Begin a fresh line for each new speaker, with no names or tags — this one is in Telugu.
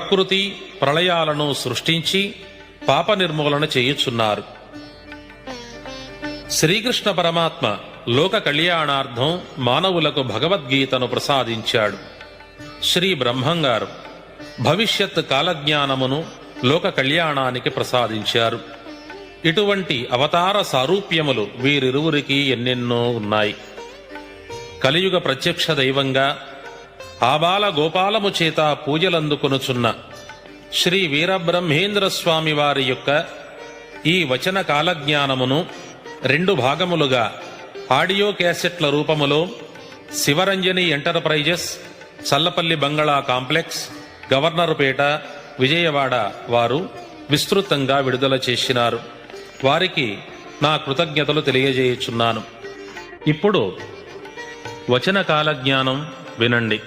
ప్రకృతి ప్రళయాలను సృష్టించి పాప నిర్మూలన చేయుచున్నారు. శ్రీకృష్ణ పరమాత్మ లోక కళ్యాణార్థం మానవులకు భగవద్గీతను ప్రసాదించాడు. శ్రీ బ్రహ్మంగారు భవిష్యత్ కాలజ్ఞానమును లోక కళ్యాణానికి ప్రసాదించారు. ఇటువంటి అవతార సారూప్యములు వీరిరువురికి ఎన్నెన్నో ఉన్నాయి. కలియుగ ప్రత్యక్ష దైవంగా ఆబాల గోపాలము చేత పూజలందుకొనుచున్న శ్రీ వీరబ్రహ్మేంద్ర స్వామి వారి యొక్క ఈ వచన కాలజ్ఞానమును 2 భాగములుగా ఆడియో క్యాసెట్ల రూపములో శివరంజని ఎంటర్ప్రైజెస్, చల్లపల్లి బంగళా కాంప్లెక్స్, గవర్నరుపేట, విజయవాడ వారు విస్తృతంగా విడుదల చేసినారు. వారికి నా కృతజ్ఞతలు తెలియజేయుచున్నాను. ఇప్పుడు వచన కాలజ్ఞానం వినండి.